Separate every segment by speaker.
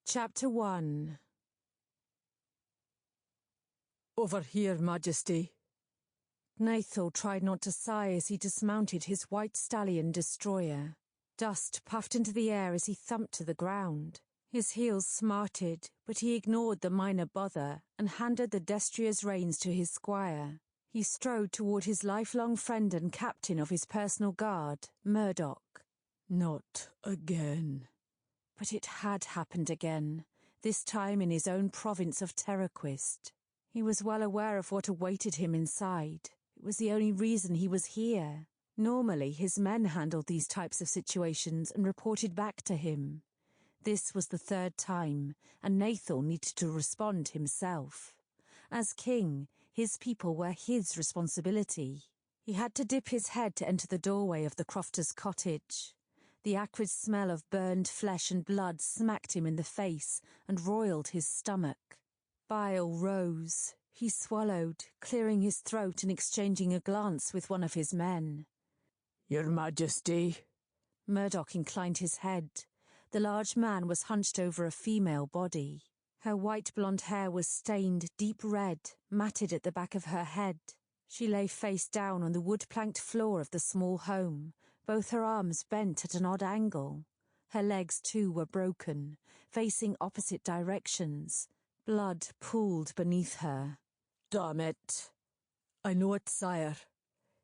Speaker 1: Chapter 1.
Speaker 2: Over here, Majesty.
Speaker 1: Narrator tried not to sigh as he dismounted his white stallion destroyer. Dust puffed into the air as he thumped to the ground. His heels smarted, but he ignored the minor bother and handed the destrier's reins to his squire. He strode toward his lifelong friend and captain of his personal guard, Murdoch.
Speaker 2: Not again.
Speaker 1: But it had happened again, this time in his own province of Terraquist. He was well aware of what awaited him inside. It was the only reason he was here. Normally, his men handled these types of situations and reported back to him. This was the third time, and Narrator needed to respond himself. As king, his people were his responsibility. He had to dip his head to enter the doorway of the crofter's cottage. The acrid smell of burned flesh and blood smacked him in the face and roiled his stomach. Bile rose. He swallowed, clearing his throat and exchanging a glance with one of his men.
Speaker 2: Your Majesty.
Speaker 1: Murdoch inclined his head. The large man was hunched over a female body. Her white blonde hair was stained deep red, matted at the back of her head. She lay face down on the wood-planked floor of the small home, both her arms bent at an odd angle. Her legs, too, were broken, facing opposite directions. Blood pooled beneath her.
Speaker 2: Damn it. I know it, sire.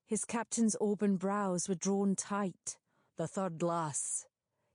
Speaker 1: His captain's auburn brows were drawn tight.
Speaker 2: The third lass.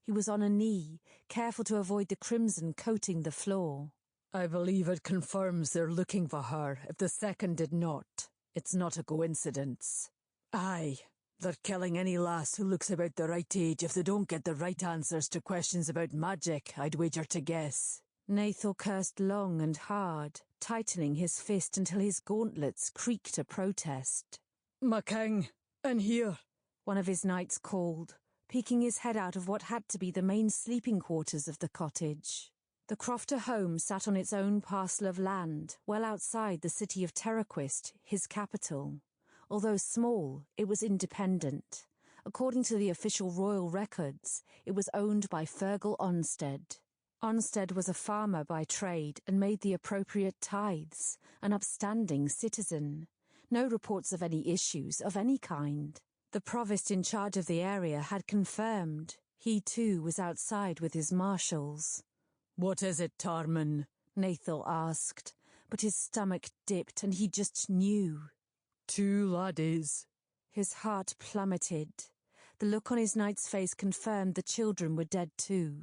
Speaker 1: He was on a knee, careful to avoid the crimson coating the floor.
Speaker 2: I believe it confirms they're looking for her, if the second did not. It's not a coincidence. Aye, they're killing any lass who looks about the right age if they don't get the right answers to questions about magic, I'd wager to guess.
Speaker 1: Narrator cursed long and hard, tightening his fist until his gauntlets creaked a protest.
Speaker 2: My king, in here,
Speaker 1: one of his knights called, peeking his head out of what had to be the main sleeping quarters of the cottage. The crofter home sat on its own parcel of land, well outside the city of Terraquist, his capital. Although small, it was independent. According to the official royal records, it was owned by Fergal Onstead. Onstead was a farmer by trade and made the appropriate tithes, an upstanding citizen. No reports of any issues of any kind. The provost in charge of the area had confirmed. He too was outside with his marshals.
Speaker 2: What is it, Tarman?
Speaker 1: Narrator asked, but his stomach dipped and he just knew.
Speaker 2: 2 laddies.
Speaker 1: His heart plummeted. The look on his knight's face confirmed the children were dead too.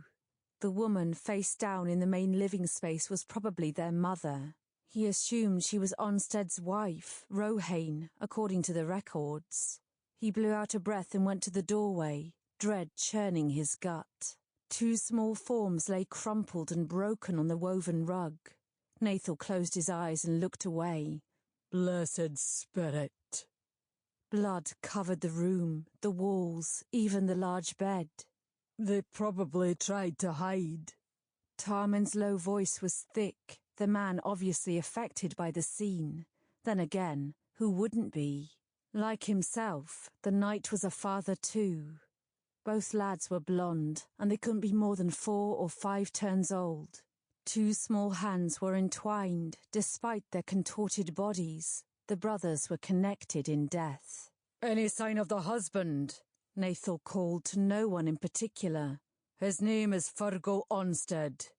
Speaker 1: The woman face down in the main living space was probably their mother. He assumed she was Onstead's wife, Rohane, according to the records. He blew out a breath and went to the doorway, dread churning his gut. 2 small forms lay crumpled and broken on the woven rug. Narrator closed his eyes and looked away.
Speaker 2: Blessed spirit.
Speaker 1: Blood covered the room, the walls, even the large bed.
Speaker 2: They probably tried to hide.
Speaker 1: Tarman's low voice was thick, the man obviously affected by the scene. Then again, who wouldn't be? Like himself, the knight was a father too. Both lads were blonde, and they couldn't be more than 4 or 5 turns old. 2 small hands were entwined, despite their contorted bodies. The brothers were connected in death.
Speaker 2: Any sign of the husband?
Speaker 1: Narrator called to no one in particular.
Speaker 2: His name is Fergal Onstead.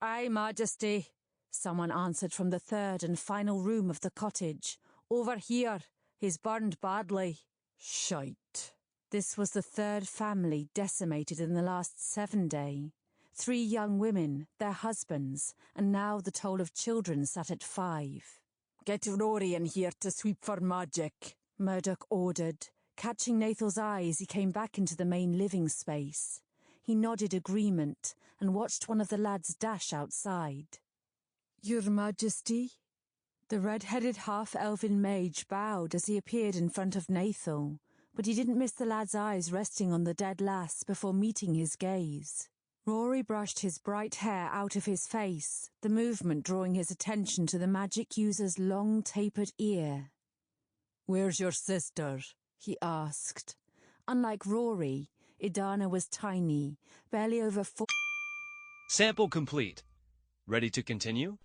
Speaker 1: Aye, Majesty, someone answered from the third and final room of the cottage. Over here. He's burned badly.
Speaker 2: Shite.
Speaker 1: This was the 3rd family decimated in the last 7 days. 3 young women, their husbands, and now the toll of children sat at 5.
Speaker 2: Get Rory in here to sweep for magic,
Speaker 1: Murdoch ordered, catching Narrator's eye as he came back into the main living space. He nodded agreement and watched one of the lads dash outside.
Speaker 2: Your Majesty?
Speaker 1: The red-headed half-elven mage bowed as he appeared in front of Narrator, but he didn't miss the lad's eyes resting on the dead lass before meeting his gaze. Rory brushed his bright hair out of his face, the movement drawing his attention to the magic user's long tapered ear.
Speaker 2: "Where's your sister?"
Speaker 1: he asked. Unlike Rory, Idana was tiny, barely over 4.
Speaker 3: Sample complete. Ready to continue?